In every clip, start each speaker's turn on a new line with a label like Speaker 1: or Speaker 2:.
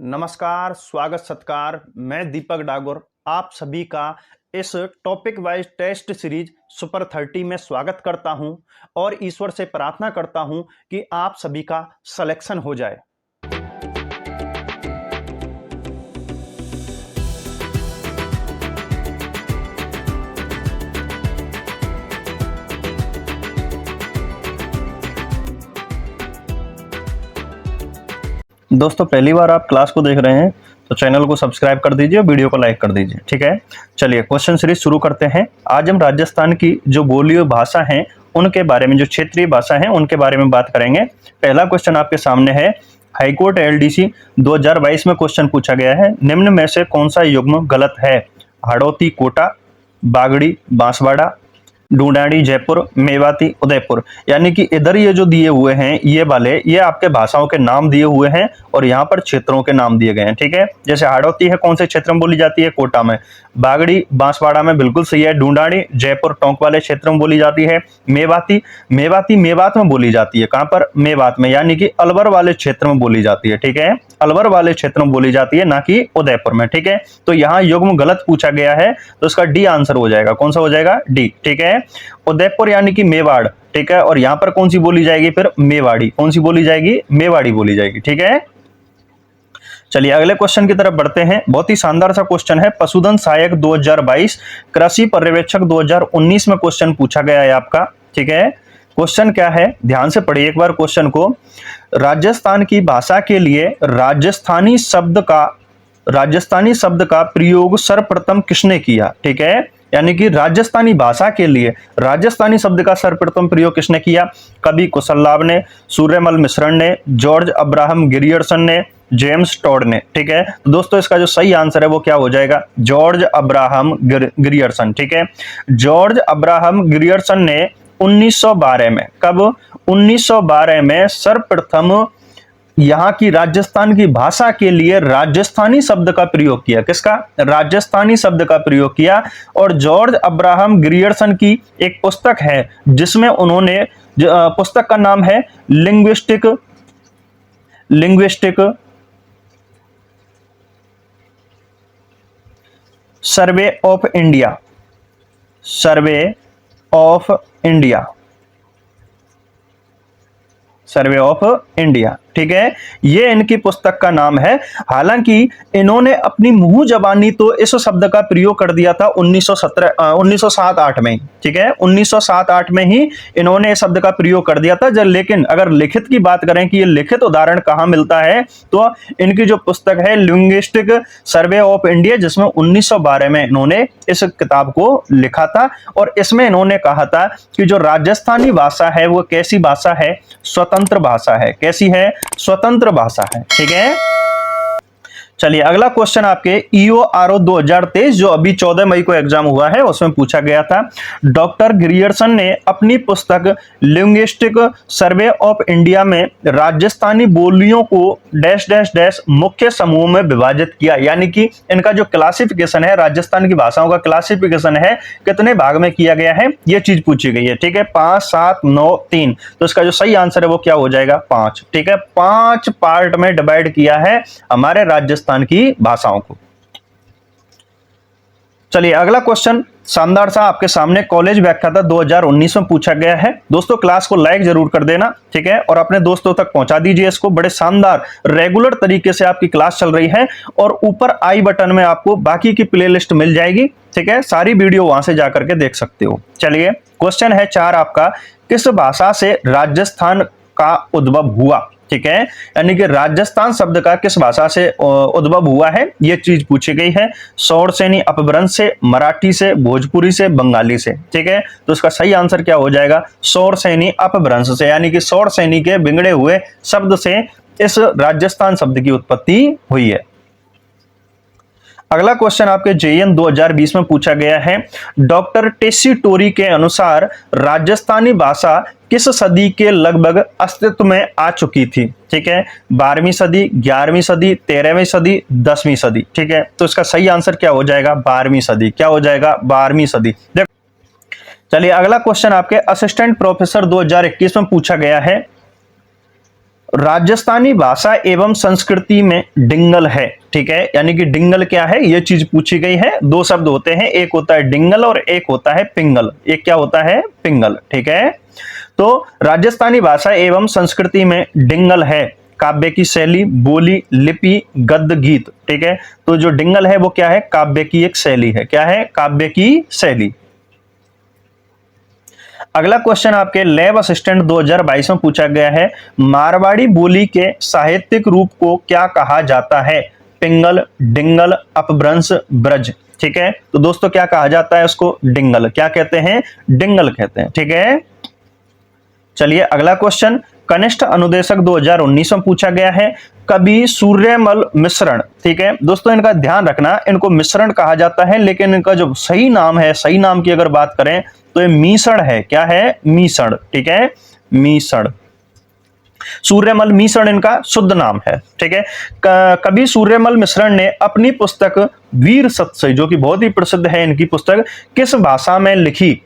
Speaker 1: नमस्कार, स्वागत सत्कार। मैं दीपक डागोर आप सभी का इस topic wise test series super 30 में स्वागत करता हूं और ईश्वर से प्रार्थना करता हूं कि आप सभी का सिलेक्शन हो जाए। दोस्तों, पहली बार आप क्लास को देख रहे हैं तो चैनल को सब्सक्राइब कर दीजिए और वीडियो को लाइक कर दीजिए। ठीक है, चलिए क्वेश्चन सीरीज शुरू करते हैं। आज हम राजस्थान की जो बोलियों भाषा हैं उनके बारे में, जो क्षेत्रीय भाषा हैं उनके बारे में बात करेंगे। पहला क्वेश्चन आपके सामने है। हाईकोर्ट एलडीसी 2022 में क्वेश्चन पूछा गया है, निम्न में से कौन सा युग्म गलत है? हाड़ौती कोटा, बागड़ी बांसवाड़ा, ढूंढाड़ी जयपुर, मेवाती उदयपुर। यानी कि इधर ये जो दिए हुए हैं ये वाले, ये आपके भाषाओं के नाम दिए हुए हैं और यहाँ पर क्षेत्रों के नाम दिए गए हैं। ठीक है, जैसे हाड़ौती है कौन से क्षेत्र में बोली जाती है? कोटा में। बागड़ी बांसवाड़ा में, बिल्कुल सही है। ढूंढाड़ी जयपुर टोंक वाले क्षेत्र में बोली जाती है। मेवाती मेवात में बोली जाती है। कहां पर? मेवात में, यानी कि अलवर वाले क्षेत्र में बोली जाती है। ठीक है, अलवर वाले क्षेत्र में बोली जाती है, ना कि उदयपुर में। ठीक है, तो यहाँ युग्म गलत पूछा गया है तो इसका डी आंसर हो जाएगा। कौन सा हो जाएगा? डी। ठीक है, उदयपुर यानी कि मेवाड़। ठीक है, और यहां पर कौन सी बोली जाएगी फिर? मेवाड़ी। कौन सी बोली जाएगी? मेवाड़ी बोली जाएगी। ठीक है, चलिए अगले क्वेश्चन की तरफ बढ़ते हैं। बहुत ही शानदार सा क्वेश्चन है। पशुधन सहायक 2022, कृषि पर्यवेक्षक 2019 में क्वेश्चन पूछा गया है आपका। ठीक है, क्वेश्चन क्या है? ध्यान से पढ़िए एक बार क्वेश्चन को। राजस्थान की भाषा के लिए राजस्थानी शब्द का प्रयोग सर्वप्रथम किसने किया? ठीक है, यानी कि राजस्थानी भाषा के लिए राजस्थानी शब्द का सर्वप्रथम प्रयोग किसने किया? कवि कुशललाभ ने, सूर्यमल मिश्रण ने, जॉर्ज अब्राहम गिरियर्सन ने, जेम्स टॉड ने। ठीक है, तो दोस्तों इसका जो सही आंसर है वो क्या हो जाएगा? George Abraham Grierson. ठीक है, जॉर्ज अब्राहम गिरियर्सन ने 1912 में, कब? 1912 में सर्वप्रथम यहाँ की राजस्थान की भाषा के लिए राजस्थानी शब्द का प्रयोग किया। किसका? राजस्थानी शब्द का प्रयोग किया। और जॉर्ज अब्राहम गिरियर्सन की एक पुस्तक है जिसमें उन्होंने, पुस्तक का नाम है लिंग्विस्टिक सर्वे ऑफ इंडिया। ठीक है, ये इनकी पुस्तक का नाम है। हालांकि इन्होंने अपनी मुंह जबानी तो इस शब्द का प्रयोग कर दिया था 1907-8 में। ठीक है, 1907-8 में ही इन्होंने इस शब्द का प्रयोग कर दिया था। लेकिन अगर लिखित की बात करें कि ये लिखित उदाहरण कहां मिलता है, तो इनकी जो पुस्तक है लिंग्विस्टिक सर्वे ऑफ इंडिया, जिसमें 1912 में इन्होंने इस किताब को लिखा था। और इसमें इन्होंने कहा था कि जो राजस्थानी भाषा है वो कैसी भाषा है? स्वतंत्र भाषा है। कैसी है? स्वतंत्र भाषा है। ठीक है, चलिए अगला क्वेश्चन आपके EORO 2023 जो अभी 14 मई को एग्जाम हुआ है उसमें पूछा गया था। डॉक्टर गिरियर्सन ने अपनी पुस्तक लिंग्विस्टिक सर्वे ऑफ इंडिया में राजस्थानी बोलियों को डैश डैश डैश मुख्य समूह में विभाजित किया। यानी कि इनका जो क्लासिफिकेशन है, राजस्थान की भाषाओं का क्लासिफिकेशन है, कितने भाग में किया गया है ये चीज पूछी गई है। ठीक है, 5, 7, 9, 3। तो इसका जो सही आंसर है वो क्या हो जाएगा? 5। ठीक है, 5 पार्ट में डिवाइड किया है हमारे राजस्थान की भाषाओं को। चलिए अगला क्वेश्चन शानदार सा आपके सामने कॉलेज व्याख्याता 2019 में पूछा गया है। दोस्तों क्लास को लाइक जरूर कर देना। ठीक है, और अपने दोस्तों तक पहुंचा दीजिए इसको। बड़े शानदार रेगुलर तरीके से आपकी क्लास चल रही है और ऊपर आई बटन में आपको बाकी की प्लेलिस्ट मिल जाएगी। ठीक है, सारी वीडियो वहां से जाकर के देख सकते हो। चलिए क्वेश्चन है 4 आपका, किस भाषा से राजस्थान का उद्भव हुआ? ठीक है, यानी कि राजस्थान शब्द का किस भाषा से उद्भव हुआ है ये चीज पूछी गई है। सौरसेनी अपभ्रंश से, मराठी से, भोजपुरी से, बंगाली से। ठीक है, तो इसका सही आंसर क्या हो जाएगा? सौरसेनी अपभ्रंश से, यानी कि सौरसेनी के बिगड़े हुए शब्द से इस राजस्थान शब्द की उत्पत्ति हुई है। अगला क्वेश्चन आपके JN 2020 में पूछा गया है। डॉक्टर टेसीटोरी के अनुसार राजस्थानी भाषा किस सदी के लगभग अस्तित्व में आ चुकी थी? ठीक है, 12वीं सदी, 11वीं सदी, 13वीं सदी, 10वीं सदी। ठीक है, तो इसका सही आंसर क्या हो जाएगा? 12वीं सदी। क्या हो जाएगा? 12वीं सदी। चलिए अगला क्वेश्चन आपके असिस्टेंट प्रोफेसर 2021 में पूछा गया है। राजस्थानी भाषा एवं संस्कृति में डिंगल है, ठीक है, यानी कि डिंगल क्या है ये चीज पूछी गई है। दो शब्द होते हैं, एक होता है डिंगल और एक होता है पिंगल। एक क्या होता है? पिंगल, ठीक है। तो राजस्थानी भाषा एवं संस्कृति में डिंगल है काव्य की शैली, बोली, लिपि, गद्य, गीत, ठीक है। तो जो डिंगल है वो क्या है? काव्य की एक शैली है। क्या है? काव्य की शैली। अगला क्वेश्चन आपके लैब असिस्टेंट 2022 में पूछा गया है, मारवाड़ी बोली के साहित्यिक रूप को क्या कहा जाता है? पिंगल, डिंगल, अपभ्रंश, ब्रज, ठीक है। तो दोस्तों क्या कहा जाता है उसको? डिंगल। क्या कहते हैं? डिंगल कहते हैं, ठीक है। चलिए अगला क्वेश्चन कनिष्ठ अनुदेशक 2019 में पूछा गया है, कवि सूर्यमल मिश्रण, ठीक है। दोस्तों इनका ध्यान रखना, इनको मिश्रण कहा जाता है, लेकिन इनका जो सही नाम है, सही नाम की अगर बात करें तो ये मीसण है। क्या है? मीसण, ठीक है, मीसण। सूर्यमल मीसण इनका शुद्ध नाम है, ठीक है। कवि सूर्यमल मिश्रण ने अपनी पुस्तक वीर सत्सई, जो कि बहुत ही प्रसिद्ध है इनकी पुस्तक, किस भाषा में लिखी?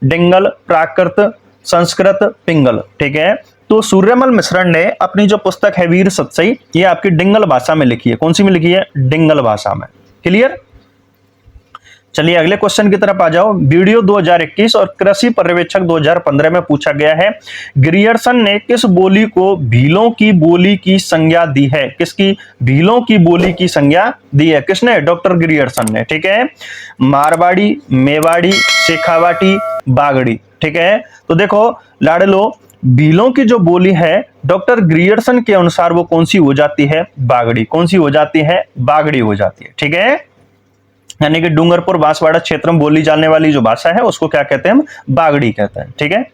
Speaker 1: डिंगल, प्राकृत, संस्कृत, पिंगल, ठीक है। तो सूर्यमल मिश्रण ने अपनी जो पुस्तक है वीर सत्सई, ये आपकी डिंगल भाषा में लिखी है। कौन सी में लिखी है? डिंगल भाषा में। क्लियर? चलिए अगले क्वेश्चन की तरफ आ जाओ। वीडियो 2021 और कृषि पर्यवेक्षक 2015 में पूछा गया है, ग्रियर्सन ने किस बोली को भीलों की बोली की संज्ञा दी है? किसकी? भीलों की बोली की संज्ञा दी है। किसने? डॉक्टर ग्रियर्सन ने, ठीक है। मारवाड़ी, मेवाड़ी, शेखावाटी, बागड़ी, ठीक है। तो देखो लाडलो, भीलों की जो बोली है डॉक्टर ग्रियर्सन के अनुसार वो कौन सी हो जाती है? बागड़ी। कौन सी हो जाती है? बागड़ी हो जाती है, ठीक है। यानी कि डूंगरपुर बांसवाड़ा क्षेत्र में बोली जाने वाली जो भाषा है उसको क्या कहते हैं? हम बागड़ी कहते हैं, ठीक है।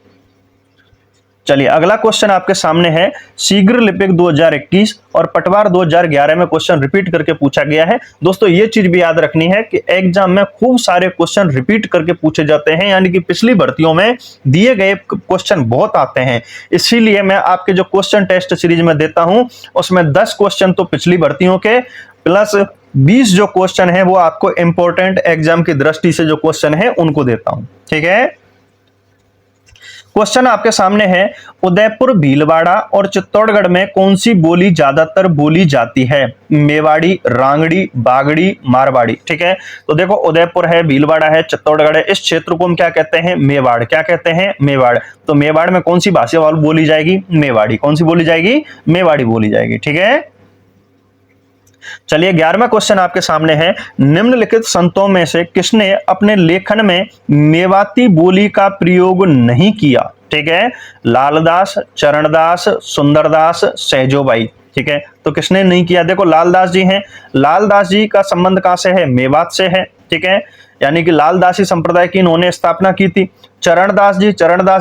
Speaker 1: चलिए अगला क्वेश्चन आपके सामने है, शीघ्र लिपिक 2021 और पटवार 2011 में क्वेश्चन रिपीट करके पूछा गया है। दोस्तों ये चीज भी याद रखनी है कि एग्जाम में खूब सारे क्वेश्चन रिपीट करके पूछे जाते हैं, यानी कि पिछली भर्तियों में दिए गए क्वेश्चन बहुत आते हैं। इसीलिए मैं आपके जो क्वेश्चन टेस्ट सीरीज में देता हूं उसमें 10 क्वेश्चन तो पिछली भर्तियों के प्लस 20 जो क्वेश्चन है वो आपको इंपॉर्टेंट एग्जाम की दृष्टि से जो क्वेश्चन है उनको देता हूं, ठीक है। क्वेश्चन आपके सामने है, उदयपुर, भीलवाड़ा और चित्तौड़गढ़ में कौन सी बोली ज्यादातर बोली जाती है? मेवाड़ी, रांगड़ी, बागड़ी, मारवाड़ी, ठीक है। तो देखो उदयपुर है, भीलवाड़ा है, चित्तौड़गढ़ है, इस क्षेत्र को हम क्या कहते हैं? मेवाड़। क्या कहते हैं? मेवाड़। तो मेवाड़ में कौन सी भाषा वाली बोली जाएगी? मेवाड़ी। कौन सी बोली जाएगी? मेवाड़ी बोली जाएगी, ठीक है। चलिए 11वां क्वेश्चन आपके सामने है, निम्नलिखित संतों में से किसने अपने लेखन में मेवाती बोली का प्रयोग नहीं किया? ठीक है, लालदास, चरणदास, सुंदरदास, सहजोबाई, ठीक है। तो किसने नहीं किया? देखो लालदास जी हैं, लालदास जी का संबंध कहां से है? मेवात से है, ठीक है, यानी कि लालदासी संप्रदाय की इन्होंने स्थापना की थी। चरणदास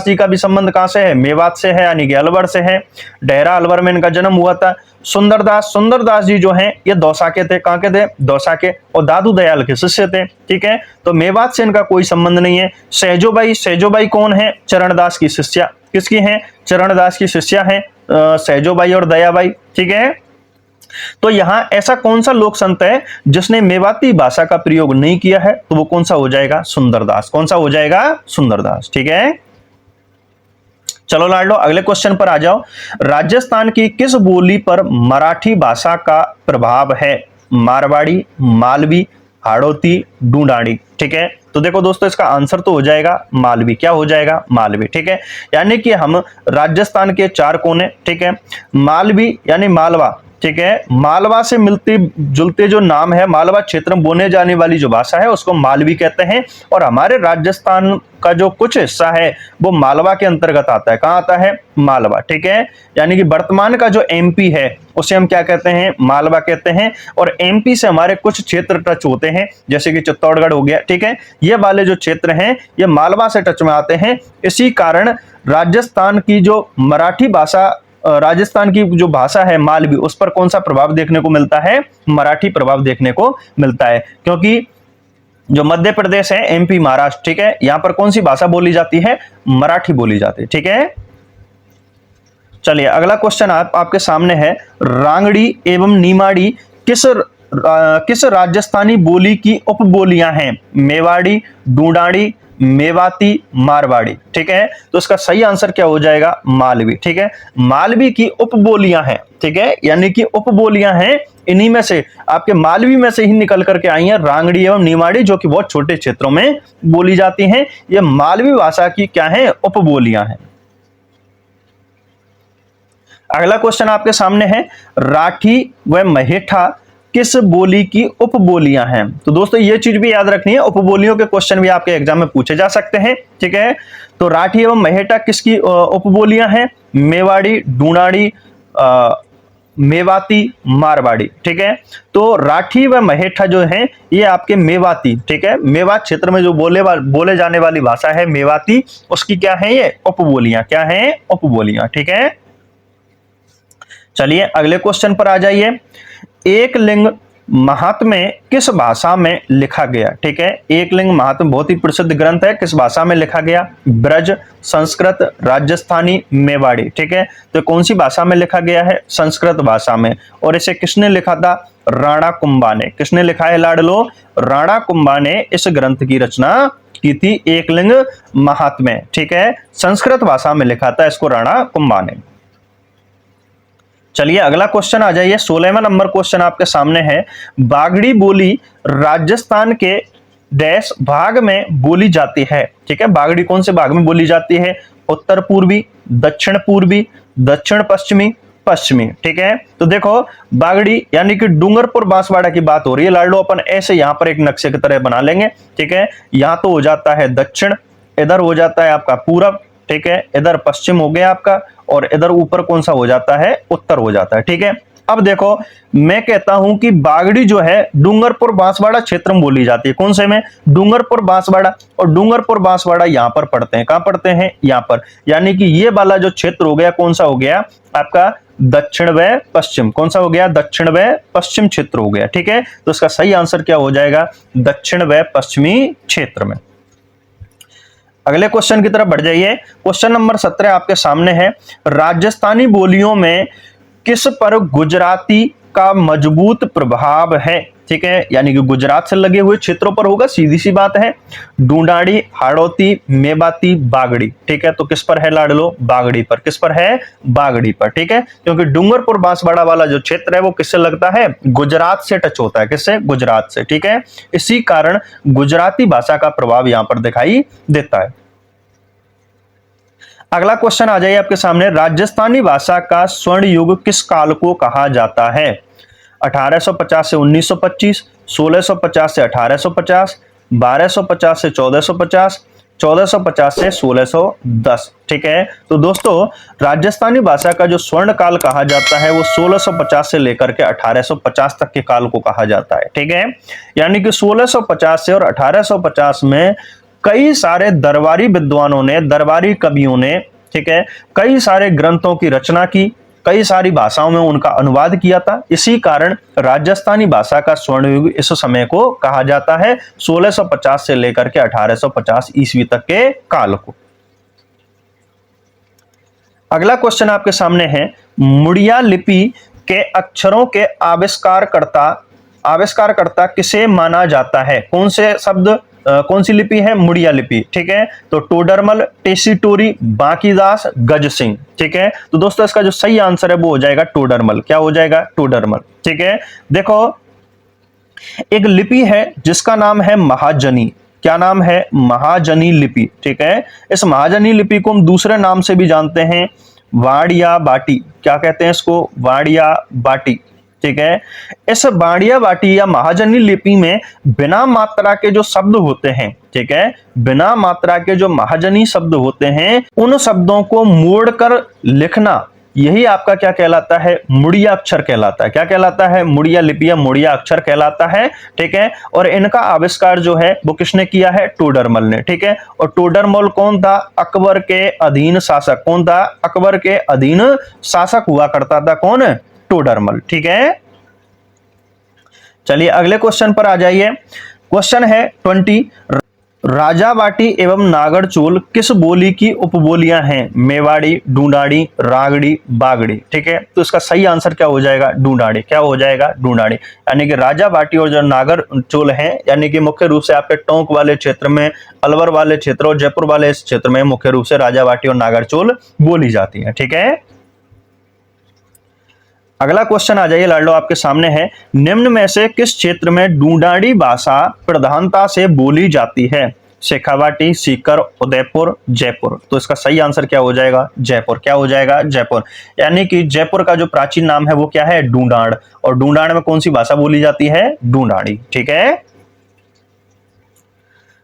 Speaker 1: जी का भी संबंध कहां से है? मेवात से है, यानी कि अलवर से है। डेहरा अलवर में इनका जन्म हुआ था। सुंदरदास जी जो हैं ये दौसा के थे। कहां के थे? दौसा के, और दादू दयाल के शिष्य थे, ठीक है। तो मेवात से इनका कोई संबंध नहीं है। सहजोबाई कौन है? चरणदास की शिष्या। किसकी हैं? चरणदास की शिष्या हैं सहजोबाई और दयाबाई, ठीक है। तो यहां ऐसा कौन सा लोक संत है जिसने मेवाती भाषा का प्रयोग नहीं किया है? तो वो कौन सा हो जाएगा? सुंदरदास। कौन सा हो जाएगा? सुंदरदास, ठीक है। चलो लाडलो अगले क्वेश्चन पर आ जाओ। राजस्थान की किस बोली पर मराठी भाषा का प्रभाव है? मारवाड़ी, मालवी, हाड़ौती, ढूंढाड़ी, ठीक है। तो देखो दोस्तों इसका आंसर तो हो जाएगा मालवी। क्या हो जाएगा? मालवी, ठीक है। यानी कि हम राजस्थान के 4 कोने, ठीक है, मालवी यानी मालवा, ठीक है, मालवा से मिलते जुलते जो नाम है, मालवा क्षेत्र में बोले जाने वाली जो भाषा है उसको मालवी कहते हैं। और हमारे राजस्थान का जो कुछ हिस्सा है वो मालवा के अंतर्गत आता है। कहां आता है? मालवा, ठीक है। यानी कि वर्तमान का जो एमपी है उसे हम क्या कहते हैं? मालवा कहते हैं। और एमपी से हमारे कुछ क्षेत्र टच होते हैं, जैसे कि चित्तौड़गढ़ हो गया, ठीक है। ये वाले जो क्षेत्र हैं ये मालवा से टच में आते हैं। इसी कारण राजस्थान की जो मराठी भाषा, राजस्थान की जो भाषा है मालवी, उस पर कौन सा प्रभाव देखने को मिलता है? मराठी प्रभाव देखने को मिलता है। क्योंकि जो मध्य प्रदेश है, एमपी, महाराष्ट्र, ठीक है, यहां पर कौन सी भाषा बोली जाती है? मराठी बोली जाती है, ठीक है। चलिए अगला क्वेश्चन आपके सामने है, रांगड़ी एवं नीमाड़ी किस राजस्थानी बोली की उपबोलियां हैं? मेवाड़ी, ढूंढाड़ी, मेवाती, मारवाड़ी। ठीक है, तो इसका सही आंसर क्या हो जाएगा? मालवी। ठीक है, मालवी की उपबोलियां हैं। ठीक है, यानी कि उपबोलियां हैं, इन्हीं में से आपके मालवी में से ही निकल करके आई हैं रांगड़ी एवं निमाड़ी, जो कि बहुत छोटे क्षेत्रों में बोली जाती हैं। ये मालवी भाषा की क्या है? उपबोलियां हैं। अगला क्वेश्चन आपके सामने है, राठी व महेठा किस बोली की उपबोलियां हैं? तो दोस्तों ये चीज भी याद रखनी है, उपबोलियों के क्वेश्चन भी आपके एग्जाम में पूछे जा सकते हैं। ठीक है, तो राठी एवं महेठा किसकी उपबोलियां हैं? मेवाड़ी, डूनाड़ी, मेवाती, मारवाड़ी। ठीक है, तो राठी व महेठा जो है ये आपके मेवाती, ठीक है, मेवात क्षेत्र में जो बोले जाने वाली भाषा है मेवाती, उसकी क्या है? ये उपबोलियां। क्या है? उपबोलियां। ठीक है, चलिए अगले क्वेश्चन पर आ जाइए। एक लिंग महात्म्य किस भाषा में लिखा गया? ठीक है, एक लिंग महात्म्य बहुत ही प्रसिद्ध ग्रंथ है, किस भाषा में लिखा गया? ब्रज, संस्कृत, राजस्थानी, मेवाड़ी। ठीक है, तो कौन सी भाषा में लिखा गया है? संस्कृत भाषा में। और इसे किसने लिखा था? राणा कुंभा ने। किसने लिखा है लाडलो? राणा कुंभा ने इस ग्रंथ की रचना की थी, एक लिंग महात्म्य। ठीक है, संस्कृत भाषा में लिखा था इसको राणा कुंभा ने। चलिए अगला क्वेश्चन आ जाइए, 16वां नंबर क्वेश्चन आपके सामने है। बागड़ी बोली राजस्थान के डैश भाग में बोली जाती है? ठीक है, बागड़ी कौन से भाग में बोली जाती है? उत्तर पूर्वी, दक्षिण पूर्वी, दक्षिण पश्चिमी, पश्चिमी। ठीक है, तो देखो बागड़ी यानी कि डूंगरपुर बांसवाड़ा की बात हो रही है लाडलो, अपन ऐसे यहां पर एक नक्शे की तरह बना लेंगे। ठीक है, यहां तो हो जाता है दक्षिण, इधर हो जाता है आपका पूरब, ठीक है, इधर पश्चिम हो गया आपका, और इधर ऊपर कौन सा हो जाता है? उत्तर हो जाता है। ठीक है, अब देखो मैं कहता हूं कि बागड़ी जो है डूंगरपुर बांसवाड़ा क्षेत्र में बोली जाती है। कौन से में? डूंगरपुर बांसवाड़ा। और डूंगरपुर बांसवाड़ा यहां पर पड़ते हैं। कहां पड़ते हैं? यहां पर। यानी कि ये वाला जो क्षेत्र हो गया कौन सा हो गया आपका? दक्षिण व पश्चिम। कौन सा हो गया? दक्षिण व पश्चिम क्षेत्र हो गया। ठीक है, तो इसका सही आंसर क्या हो जाएगा? दक्षिण व पश्चिमी क्षेत्र में। अगले क्वेश्चन की तरफ बढ़ जाइए। क्वेश्चन नंबर 17 आपके सामने है। राजस्थानी बोलियों में किस पर गुजराती का मजबूत प्रभाव है? ठीक है, यानी कि गुजरात से लगे हुए क्षेत्रों पर होगा, सीधी सी बात है। ढूंढाड़ी, हाड़ौती, मेवाती, बागड़ी। ठीक है, तो किस पर है लाडलो? बागड़ी पर। किस पर है? बागड़ी पर। ठीक है, क्योंकि डूंगरपुर बांसवाड़ा वाला जो क्षेत्र है वो किससे लगता है? गुजरात से टच होता है। किससे? गुजरात से। ठीक है, इसी कारण गुजराती भाषा का प्रभाव यहां पर दिखाई देता है। अगला क्वेश्चन आ जाइए आपके सामने। राजस्थानी भाषा का स्वर्ण युग किस काल को कहा जाता है? 1850 से 1925, 1650 से 1850, 1250 से 1450, 1450 से 1610। ठीक है, तो दोस्तों राजस्थानी भाषा का जो स्वर्ण काल कहा जाता है वो 1650 से लेकर के 1850 तक के काल को कहा जाता है। ठीक है, यानी कि 1650 से और 1850 में कई सारे दरबारी विद्वानों ने, दरबारी कवियों ने, ठीक है, कई सारे ग्रंथों की रचना की, कई सारी भाषाओं में उनका अनुवाद किया था। इसी कारण राजस्थानी भाषा का स्वर्ण युग इस समय को कहा जाता है, 1650 से लेकर के 1850 ईस्वी तक के काल को। अगला क्वेश्चन आपके सामने है। मुड़िया लिपि के अक्षरों के आविष्कारकर्ता किसे माना जाता है? कौन से शब्द, कौन सी लिपि है? मुड़िया लिपि। ठीक है, तो टोडरमल, टेसीटोरी, बांकीदास, गज सिंह। ठीक है, तो दोस्तों इसका जो सही आंसर है वो हो जाएगा टोडरमल। क्या हो जाएगा? टोडरमल। ठीक है, देखो एक लिपि है जिसका नाम है महाजनी। क्या नाम है? महाजनी लिपि। ठीक है, इस महाजनी लिपि को हम दूसरे नाम से भी जानते हैं, वाड़िया बाटी। क्या कहते हैं इसको? वाड़िया बाटी। ठीक है, इस वाड़िया बाटी या महाजनी लिपि में बिना मात्रा के जो शब्द होते हैं, ठीक है, बिना मात्रा के जो महाजनी शब्द होते हैं उन शब्दों को मोड़कर लिखना, यही आपका क्या कहलाता है? मुड़िया अक्षर कहलाता है। क्या कहलाता है? मुड़िया लिपि या मुड़िया अक्षर कहलाता है। ठीक है, और इनका आविष्कार जो है वो किसने किया है? टोडरमल ने। ठीक है, और टोडरमल कौन था? अकबर के अधीन शासक। कौन था? अकबर के अधीन शासक हुआ करता था। कौन? टोडरमल। ठीक है, चलिए अगले क्वेश्चन पर आ जाइए। क्वेश्चन है 20। राजावाटी एवं नागरचोल किस बोली की उपबोलियां हैं? मेवाड़ी, ढूंढाड़ी, रागड़ी, बागड़ी। ठीक है, तो इसका सही आंसर क्या हो जाएगा? ढूंढाड़ी। क्या हो जाएगा? ढूंढाड़ी। यानी कि राजावाटी और जो नागरचोल है, यानी कि मुख्य रूप से आपके टोंक वाले क्षेत्र में, अलवर वाले क्षेत्र और जयपुर वाले क्षेत्र में मुख्य रूप से राजावाटी और नागरचोल बोली जाती है। ठीक है, अगला क्वेश्चन आ जाइए लाडलो, आपके सामने है, निम्न में से किस क्षेत्र में ढूंढाड़ी भाषा प्रधानता से बोली जाती है? शेखावाटी, सीकर, उदयपुर, जयपुर। तो इसका सही आंसर क्या हो जाएगा? जयपुर। क्या हो जाएगा? जयपुर। यानी कि जयपुर का जो प्राचीन नाम है वो क्या है? ढूंढाड़। और ढूंढाड़ में कौन सी भाषा बोली जाती है? ढूंढाड़ी। ठीक है,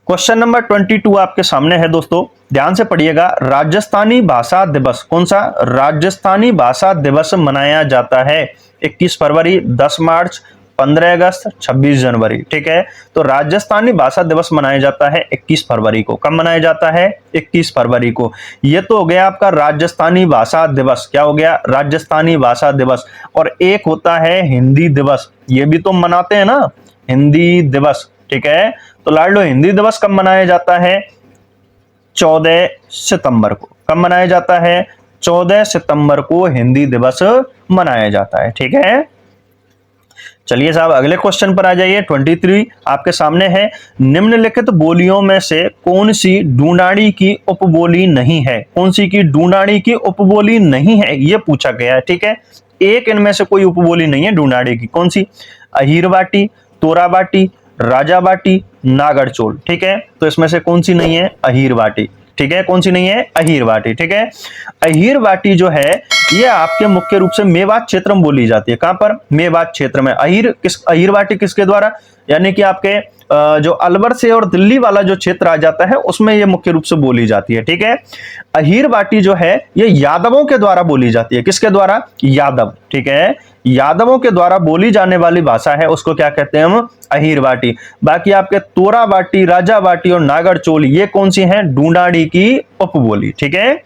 Speaker 1: क्वेश्चन नंबर 22 आपके सामने है दोस्तों, ध्यान से पढ़िएगा। राजस्थानी भाषा दिवस, कौन सा राजस्थानी भाषा दिवस मनाया जाता है? 21 फरवरी, 10 मार्च, 15 अगस्त, 26 जनवरी। ठीक है, तो राजस्थानी भाषा दिवस मनाया जाता है 21 फरवरी को। कब मनाया जाता है? 21 फरवरी को। यह तो हो गया आपका राजस्थानी भाषा दिवस। क्या हो गया? राजस्थानी भाषा दिवस। और एक होता है हिंदी दिवस, ये भी तो मनाते हैं ना, हिंदी दिवस। ठीक है, तो लाडलो हिंदी दिवस कब मनाया जाता है? 14 सितंबर को। कब मनाया जाता है? 14 सितंबर को हिंदी दिवस मनाया जाता है। ठीक है, चलिए साहब अगले क्वेश्चन पर आ जाइए। 23 आपके सामने है, निम्नलिखित बोलियों में से कौन सी ढूंढाड़ी की उपबोली नहीं है? कौन सी की ढूंढाड़ी की उपबोली नहीं है, यह पूछा गया है। ठीक है, एक इनमें से कोई उपबोली नहीं है ढूंढाड़ी की। कौन सी? अहीरवाटी, तोराबाटी, राजावाटी, नागरचोल। ठीक है, तो इसमें से कौन सी नहीं है? अहीरवाटी। ठीक है, कौन सी नहीं है? अहीरवाटी। ठीक है, अहीरवाटी जो है ये आपके मुख्य रूप से मेवात क्षेत्र में बोली जाती है। कहां पर? मेवात क्षेत्र में। अहीरवाटी किसके द्वारा? यानी कि आपके जो अलवर से और दिल्ली वाला जो क्षेत्र आ जाता है उसमें ये मुख्य रूप से बोली जाती है। ठीक है, अहीरवाटी जो है ये यादवों के द्वारा बोली जाती है। किसके द्वारा? यादव। ठीक है, यादवों के द्वारा बोली जाने वाली भाषा है, उसको क्या कहते हैं हम? अहीरवाटी। बाकी आपके तोराबाटी, राजावाटी और नागरचोल ये कौन सी हैं? ढूंढाड़ी की उपबोली। ठीक है,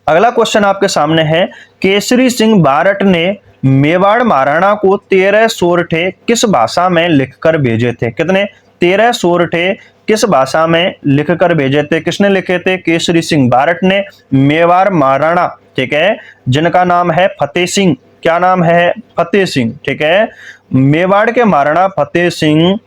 Speaker 1: अगला क्वेश्चन आपके सामने है, केसरी सिंह बारट ने मेवाड़ महाराणा को 13 सोरठे किस भाषा में लिखकर भेजे थे? कितने? 13 सोरठे किस भाषा में लिखकर भेजे थे? किसने लिखे थे? केसरी सिंह बारट ने मेवाड़ महाराणा, ठीक है, जिनका नाम है फतेह सिंह। क्या नाम है? फतेह सिंह। ठीक है, मेवाड़ के महाराणा फतेह सिंह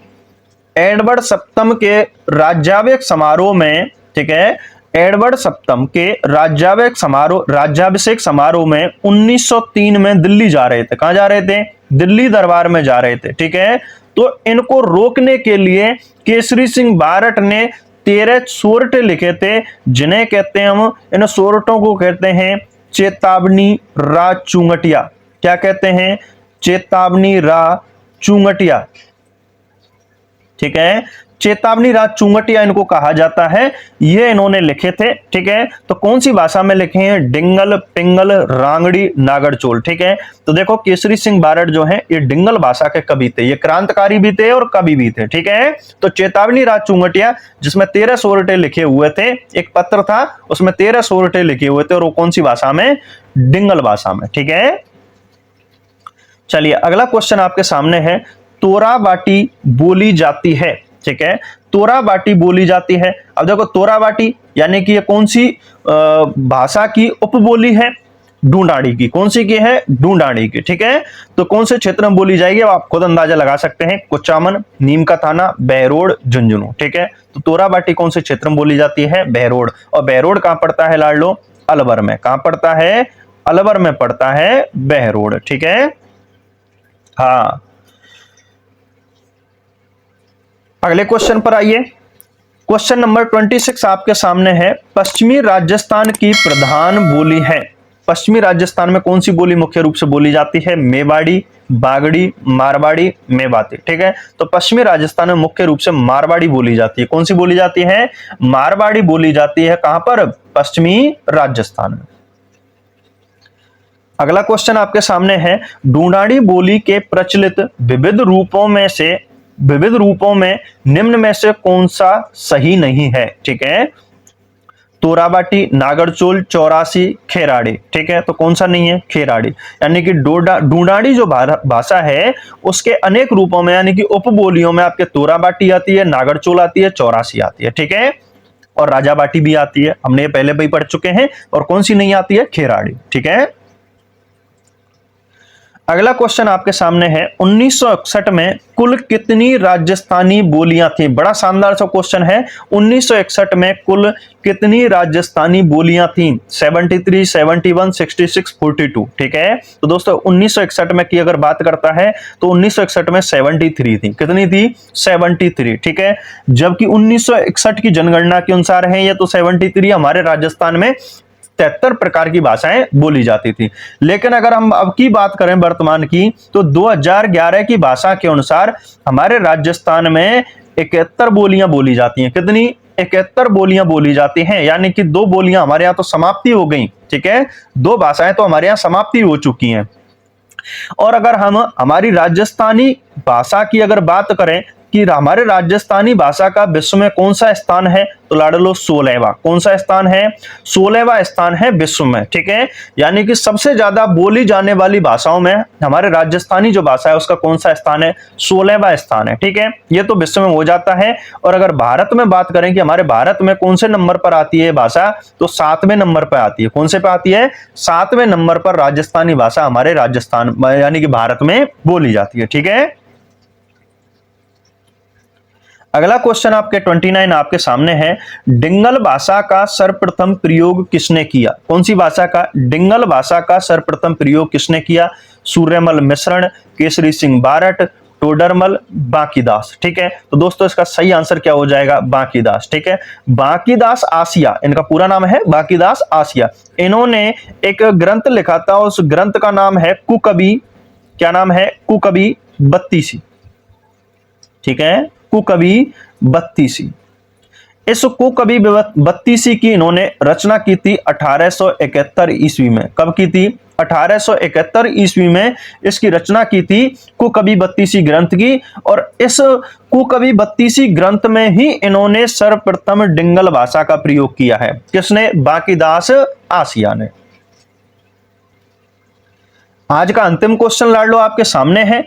Speaker 1: एडवर्ड सप्तम के राज्याभिषेक समारोह में, ठीक है, एडवर्ड सप्तम के राज्याभिषेक समारोह में 1903 में दिल्ली जा रहे थे। कहां जा रहे थे? दिल्ली दरबार में जा रहे थे। ठीक है, तो इनको रोकने के लिए केसरी सिंह बारट ने 13 सोरठे लिखे थे, जिन्हें कहते हैं हम, इन सोरठों को कहते हैं चेतावनी रा चुंगटिया। क्या कहते हैं? चेतावनी रा चुंगटिया। ठीक है, चेतावनी राज चुंगटिया इनको कहा जाता है, ये इन्होंने लिखे थे। ठीक है, तो कौन सी भाषा में लिखे हैं? डिंगल, पिंगल, रांगड़ी, नागरचोल। ठीक है, तो देखो केसरी सिंह बारट जो है ये डिंगल भाषा के कवि थे, ये क्रांतिकारी भी थे और कवि भी थे। ठीक है, तो चेतावनी राज चुंगटिया जिसमें 13 सोरठे लिखे हुए थे, एक पत्र था उसमें 13 सोरठे लिखे हुए थे, और वो कौन सी भाषा में? डिंगल भाषा में। ठीक है, चलिए अगला क्वेश्चन आपके सामने है, तोराबाटी बोली जाती है। ठीक है, तोराबाटी बोली जाती है। अब देखो तोराबाटी यानी कि ये कौन सी भाषा की उपबोली है? ढूंढाड़ी की। कौन सी की है? ढूंढाड़ी की। ठीक है, तो कौन से क्षेत्र में बोली जाएगी आप खुद अंदाजा लगा सकते हैं। कुचामन, नीम का थाना, बहरोड़, झुंझुनू। ठीक है, तो तोराबाटी कौन से क्षेत्र में बोली जाती है? बहरोड़। और बहरोड़ कहां पड़ता है लाडलो? अलवर में। कहां पड़ता है? अलवर में पड़ता है बहरोड़। ठीक है, हाँ, अगले क्वेश्चन पर आइए। क्वेश्चन नंबर 26 आपके सामने है, पश्चिमी राजस्थान की प्रधान बोली है। पश्चिमी राजस्थान में कौन सी बोली मुख्य रूप से बोली जाती है? मेवाड़ी, बागड़ी, मारवाड़ी, मेवाती। ठीक है, तो पश्चिमी राजस्थान में मुख्य रूप से मारवाड़ी बोली जाती है। कौन सी बोली जाती है? मारवाड़ी बोली जाती है। कहां पर? पश्चिमी राजस्थान में। अगला क्वेश्चन आपके सामने है, ढूंढाड़ी बोली के प्रचलित विविध रूपों में निम्न में से कौन सा सही नहीं है? ठीक है, तोराबाटी, नागरचोल, चौरासी, खेराड़ी। ठीक है, तो कौन सा नहीं है? खेराड़ी। यानी कि ढूंढाड़ी जो भाषा है उसके अनेक रूपों में यानी कि उपबोलियों में आपके तोराबाटी आती है, नागरचोल आती है, चौरासी आती है। ठीक है, और राजाबाटी भी आती है, हमने ये पहले भी पढ़ चुके हैं। और कौन सी नहीं आती है? खेराड़ी। ठीक है, अगला क्वेश्चन आपके सामने है 1961 में कुल कितनी राजस्थानी बोलियां थी? बड़ा शानदार सा क्वेश्चन है। 1961 में कुल कितनी राजस्थानी बोलियां थी? 73, 71, 66, 42। ठीक है, तो दोस्तों 1961 में की अगर बात करता है तो 1961 में 73 थी। कितनी थी? 73। ठीक है, जबकि 1961 की जनगणना के अनुसार है ये तो 73 हमारे राजस्थान में 73 प्रकार की भाषाएं बोली जाती थी। लेकिन अगर हम अब की बात करें वर्तमान की, तो 2011 की भाषा के अनुसार हमारे राजस्थान में 71 बोलियां बोली जाती हैं। कितनी? 71 बोलियां बोली जाती हैं, यानी कि 2 बोलियां हमारे यहां तो समाप्ति हो गई। ठीक है, 2 भाषाएं तो हमारे यहां समाप्ति हो चुकी हैं। और अगर हम हमारी राजस्थानी भाषा की अगर बात करें कि हमारे राजस्थानी भाषा का विश्व में कौन सा स्थान है, तो लाडलो 16वां। कौन सा स्थान है? 16वां स्थान है विश्व में। ठीक है, यानी कि सबसे ज्यादा बोली जाने वाली भाषाओं में हमारे राजस्थानी जो भाषा है उसका कौन सा स्थान है? 16वां स्थान है। ठीक है, ये तो विश्व में हो जाता है। और अगर भारत में बात करें कि हमारे भारत में कौन से नंबर पर आती है भाषा, तो 7वें नंबर पर आती है। कौन से पे आती है? 7वें नंबर पर राजस्थानी भाषा हमारे राजस्थान यानी कि भारत में बोली जाती है। ठीक है, अगला क्वेश्चन आपके 29 आपके सामने है। डिंगल भाषा का सर्वप्रथम प्रयोग किसने किया? कौन सी भाषा का? डिंगल भाषा का सर्वप्रथम प्रयोग किसने किया? सूर्यमल मिश्रण, केसरी सिंह बारट, टोडरमल, बांकीदास। ठीक है, तो दोस्तों इसका सही आंसर क्या हो जाएगा? बांकीदास। ठीक है, बांकीदास आसिया इनका पूरा नाम है, बांकीदास आसिया। इन्होंने एक ग्रंथ लिखा था, उस ग्रंथ का नाम है कुकवि। क्या नाम है? कुकवि बत्तीसी। ठीक है, कुकवि बत्तीसी। इस कुकवि बत्तीसी की इन्होंने रचना की थी 1871 ईस्वी में। कब की थी? 1871 ईस्वी में इसकी रचना की थी कुकवि बत्तीसी ग्रंथ की। और इस कुकवि बत्तीसी ग्रंथ में ही इन्होंने सर्वप्रथम डिंगल भाषा का प्रयोग किया है। किसने? बांकीदास आसिया ने। आज का अंतिम क्वेश्चन लाडलो आपके सामने है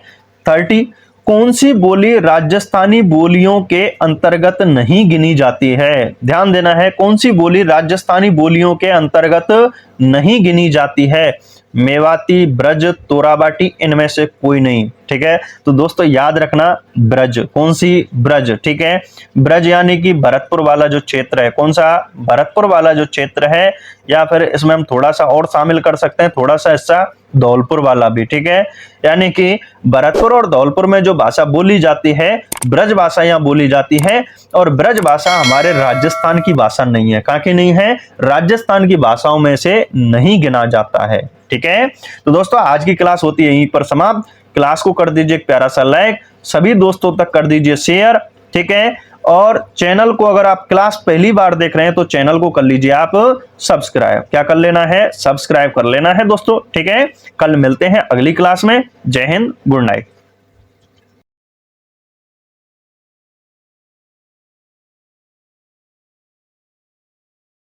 Speaker 1: 30। कौन सी बोली राजस्थानी बोलियों के अंतर्गत नहीं गिनी जाती है? ध्यान देना है, कौन सी बोली राजस्थानी बोलियों के अंतर्गत नहीं गिनी जाती है? मेवाती, ब्रज, तोराबाटी, इनमें से कोई नहीं। ठीक है, तो दोस्तों याद रखना ब्रज। कौन सी? ब्रज। ठीक है, ब्रज यानी कि भरतपुर वाला जो क्षेत्र है। कौन सा? भरतपुर वाला जो क्षेत्र है, या फिर इसमें हम थोड़ा सा और शामिल कर सकते हैं, थोड़ा सा हिस्सा धौलपुर वाला भी। ठीक है, यानी कि भरतपुर और धौलपुर में जो भाषा बोली जाती है, ब्रज भाषा यहाँ बोली जाती है। और ब्रज भाषा हमारे राजस्थान की भाषा नहीं है। कहाँ की नहीं है? राजस्थान की भाषाओं में से नहीं गिना जाता है। ठीक है, तो दोस्तों आज की क्लास होती है यहीं पर समाप्त। क्लास को कर दीजिए एक प्यारा सा लाइक, सभी दोस्तों तक कर दीजिए शेयर। ठीक है, और चैनल को अगर आप क्लास पहली बार देख रहे हैं तो चैनल को कर लीजिए आप सब्सक्राइब। क्या कर लेना है? सब्सक्राइब कर लेना है दोस्तों। ठीक है, कल मिलते हैं अगली क्लास में। जय हिंद, गुड नाइट।